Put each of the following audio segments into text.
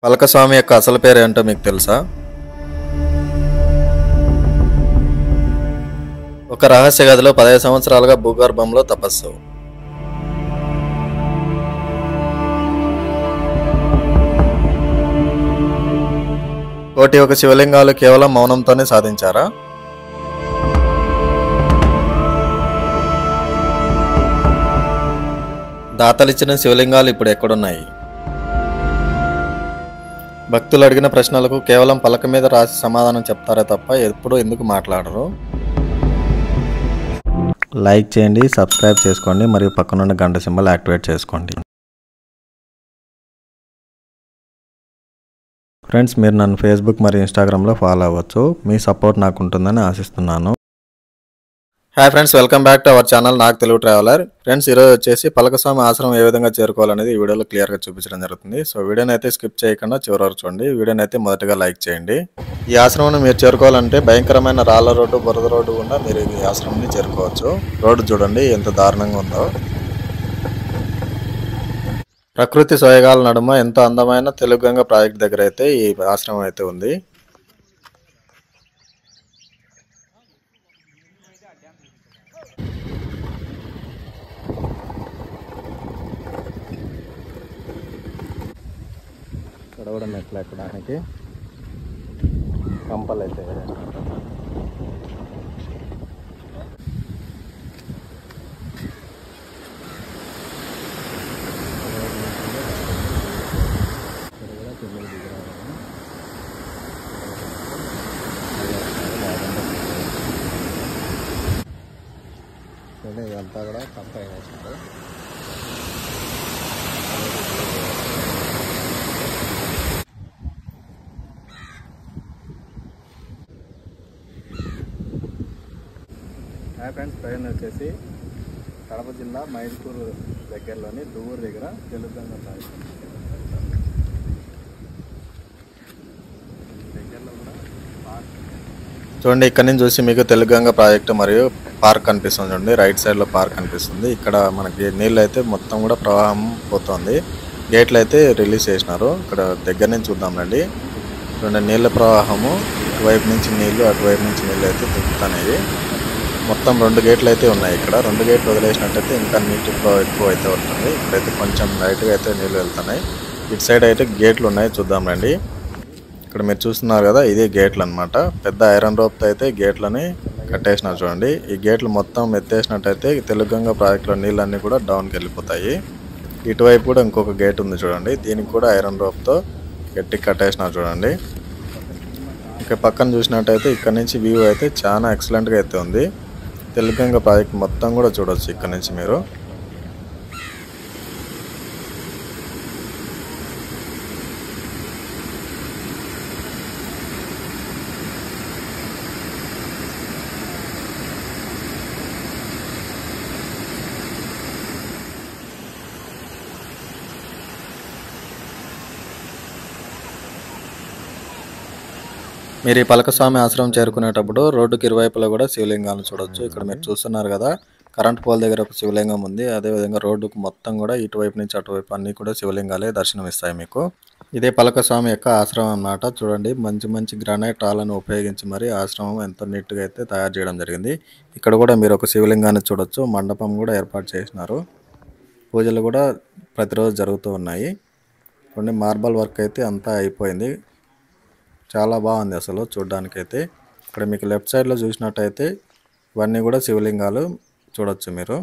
పలకస్వామి యొక్క అసలు పేరు ఏంటో మీకు తెలుసా? ఒక రహస్య గదిలో 15 సంవత్సరాలుగా భూగర్భంలో తపస్సు. కోటి ఒక శివలింగాలు కేవలం మౌనంతోనే సాధించారా? దాతలిచ్చిన శివలింగాలు ఇప్పుడు ఎక్కడున్నాయి? భక్తులు అడిగిన ప్రశ్నలకు కేవలం పలక మీద రాసి సమాధానం చెప్తారే తప్ప ఎప్పుడు ఎందుకు మాట్లాడరు? లైక్ చేయండి, సబ్స్క్రైబ్ చేసుకోండి మరియు పక్కనున్న గంట సింబల్ యాక్టివేట్ చేసుకోండి. ఫ్రెండ్స్, మీరు నన్ను ఫేస్బుక్ మరియు ఇన్స్టాగ్రామ్లో ఫాలో అవ్వచ్చు. మీ సపోర్ట్ నాకు ఉంటుందని ఆశిస్తున్నాను. Hi friends, welcome back to our channel నాకు తెలుగు ట్రావెలర్. ఫ్రెండ్స్, ఈరోజు వచ్చేసి పలకస్వామి ఆశ్రమం ఏ విధంగా చేరుకోవాలనేది ఈ వీడియోలో క్లియర్గా చూపించడం జరుగుతుంది. సో వీడియోని అయితే స్కిప్ చేయకుండా చివరి వరకు చూడండి. వీడియోని అయితే మొదటగా లైక్ చేయండి. ఈ ఆశ్రమం మీరు చేరుకోవాలంటే భయంకరమైన రాళ్ల రోడ్డు, బురద రోడ్డు గుండా మీరు ఈ ఆశ్రమాన్ని చేరుకోవచ్చు. రోడ్డు చూడండి ఎంత దారుణంగా ఉందో. ప్రకృతి సోయగాల నడుమ ఎంతో అందమైన తెలుగుగంగ ప్రాజెక్ట్ దగ్గర అయితే ఈ ఆశ్రమం అయితే ఉంది. ఇక్కడ కూడా మెట్లు ఎక్కడానికి కంపలు అయితే ఇదంతా కూడా కంప వేసినారు. హాయ్ ఫ్రెండ్స్, ట్రైన్ వచ్చేసి కడప జిల్లా మైదుకూరు దగ్గరలోని దువ్వూరు దగ్గర తెలుగుగంగ ప్రాజెక్ట్ దగ్గరలో కూడా పార్క్ చూడండి. ఇక్కడ నుంచి చూసి మీకు తెలుగుగంగ ప్రాజెక్టు మరియు పార్క్ కనిపిస్తుంది. చూడండి, రైట్ సైడ్లో పార్క్ కనిపిస్తుంది. ఇక్కడ మనకి నీళ్ళు అయితే మొత్తం కూడా ప్రవాహం పోతుంది. గేట్లు అయితే రిలీజ్ చేసినారు. ఇక్కడ దగ్గర నుంచి చూద్దాం రండి. చూడండి, నీళ్ళ ప్రవాహము ఇటువైపు నుంచి నీళ్ళు, అటువైపు నుంచి నీళ్ళు అయితే తిప్పుతున్నాయి. మొత్తం 2 గేట్లు అయితే ఉన్నాయి. ఇక్కడ 2 గేట్లు వదిలేసినట్టయితే ఇంకా నీటి ఫ్లో ఎక్కువ అయితే ఉంటుంది. ఇక్కడైతే కొంచెం లైట్గా అయితే నీళ్ళు వెళ్తున్నాయి. ఇటు సైడ్ అయితే గేట్లు ఉన్నాయి, చూద్దాం రండి. ఇక్కడ మీరు చూస్తున్నారు కదా, ఇదే గేట్లు అనమాట. పెద్ద ఐరన్ రోప్తో అయితే గేట్లని కట్టేసినారు. చూడండి, ఈ గేట్లు మొత్తం ఎత్తేసినట్టయితే తెలుగుగంగ ప్రాజెక్టులో నీళ్ళన్నీ కూడా డౌన్కి వెళ్ళిపోతాయి. ఇటువైపు కూడా ఇంకొక గేట్ ఉంది చూడండి, దీనికి కూడా ఐరన్ రోప్తో గట్టికి కట్టేసినారు. చూడండి, ఇక పక్కన చూసినట్టయితే ఇక్కడ నుంచి వ్యూ అయితే చాలా ఎక్సలెంట్గా అయితే ఉంది. తెలుగుగంగ ప్రాజెక్ట్ మొత్తం కూడా చూడవచ్చు ఇక్కడ నుంచి మీరు. మీరు ఈ పలకస్వామి ఆశ్రమం చేరుకునేటప్పుడు రోడ్డుకి ఇరువైపులా కూడా శివలింగాలను చూడొచ్చు. ఇక్కడ మీరు చూస్తున్నారు కదా, కరెంట్ పోల్ దగ్గర ఒక శివలింగం ఉంది. అదేవిధంగా రోడ్డుకు మొత్తం కూడా ఇటువైపు నుంచి అటువైపు అన్నీ కూడా శివలింగాలే దర్శనమిస్తాయి మీకు. ఇదే పలకస్వామి యొక్క ఆశ్రమం అన్నమాట. చూడండి, మంచి మంచి గ్రానైట్ రాళ్ళను ఉపయోగించి మరి ఆశ్రమం ఎంతో నీట్గా అయితే తయారు చేయడం జరిగింది. ఇక్కడ కూడా మీరు ఒక శివలింగాన్ని చూడొచ్చు. మండపం కూడా ఏర్పాటు చేసినారు. పూజలు కూడా ప్రతిరోజు జరుగుతూ ఉన్నాయి. చూడండి, మార్బల్ వర్క్ అయితే అంతా అయిపోయింది. చాలా బాగుంది అసలు చూడ్డానికైతే. ఇక్కడ మీకు లెఫ్ట్ సైడ్లో చూసినట్టయితే ఇవన్నీ కూడా శివలింగాలు చూడొచ్చు మీరు.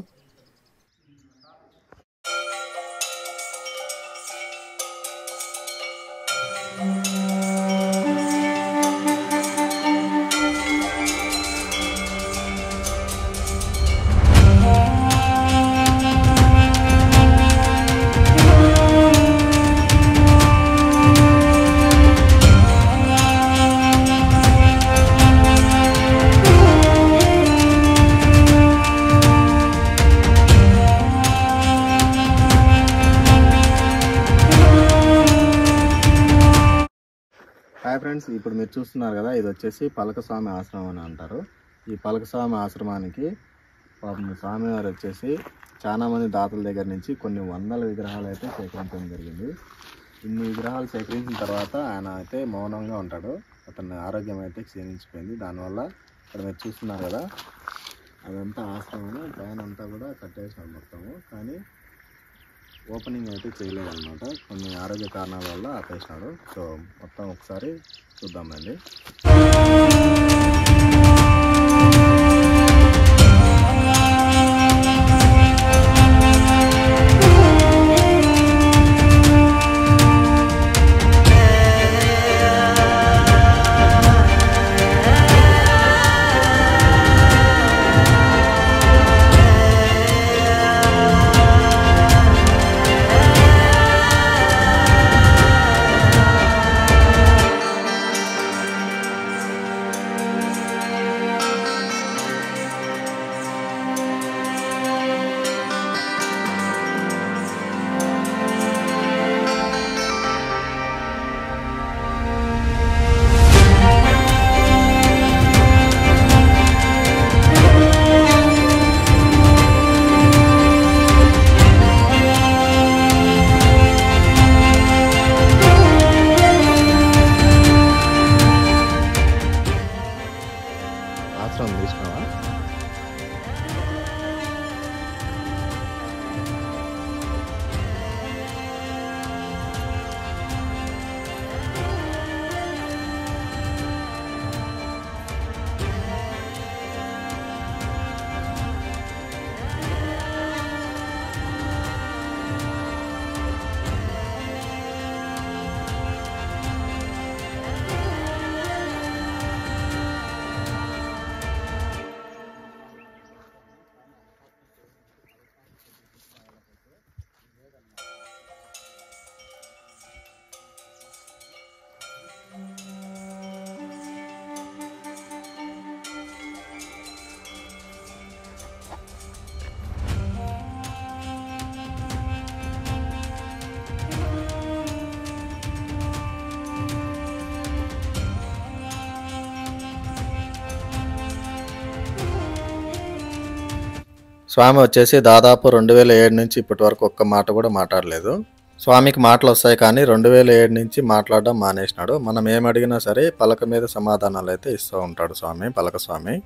హాయ్ ఫ్రెండ్స్, ఇప్పుడు మీరు చూస్తున్నారు కదా, ఇది వచ్చేసి పలకస్వామి ఆశ్రమం అని అంటారు. ఈ పలకస్వామి ఆశ్రమానికి స్వామివారు వచ్చేసి చాలా మంది దాతల దగ్గర నుంచి కొన్ని వందల విగ్రహాలు అయితే సేకరించడం జరిగింది. ఇన్ని విగ్రహాలు సేకరించిన తర్వాత ఆయన అయితే మౌనంగా ఉంటాడు. అతని ఆరోగ్యం అయితే క్షీణించిపోయింది. దానివల్ల ఇక్కడ మీరు చూస్తున్నారు కదా, అదంతా ఆశ్రమం పైన అంతా కూడా కట్టేసినాడు మొత్తము. కానీ ఓపెనింగ్ అయితే చేయలేదన్నమాట, కొన్ని ఆరోగ్య కారణాల వల్ల ఆపేసినాడు. సో మొత్తం ఒకసారి చూద్దామండి. ఆశ్రమం తీసుకున్నావా? స్వామి వచ్చేసి దాదాపు 2007 నుంచి ఇప్పటి వరకు ఒక్క మాట కూడా మాట్లాడలేదు. స్వామికి మాటలు వస్తాయి కానీ 2007 నుంచి మాట్లాడడం మానేసినాడు. మనం ఏం అడిగినా సరే పలక మీద సమాధానాలు అయితే ఇస్తూ ఉంటాడు స్వామి, పలక స్వామి.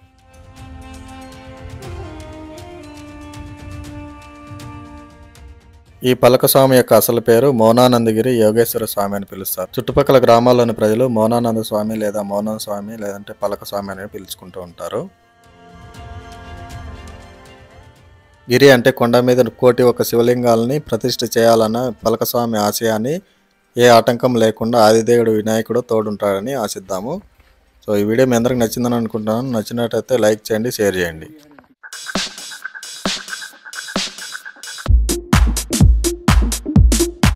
ఈ పలక స్వామి యొక్క అసలు పేరు మౌనానందగిరి యోగేశ్వర స్వామి అని పిలుస్తారు. చుట్టుపక్కల గ్రామాల్లోని ప్రజలు మౌనానంద స్వామి లేదా మౌనం స్వామి లేదంటే పలక స్వామి అని పిలుచుకుంటూ ఉంటారు. గిరి అంటే కొండ మీద 1,01 శివలింగాలని ప్రతిష్ఠ చేయాలన్న పలకస్వామి ఆశయాన్ని ఏ ఆటంకం లేకుండా ఆదిదేవుడు వినాయకుడు తోడుంటాడని ఆశిద్దాము. సో ఈ వీడియో మీ అందరికి నచ్చిందని అనుకుంటున్నాను. నచ్చినట్టయితే లైక్ చేయండి, షేర్ చేయండి.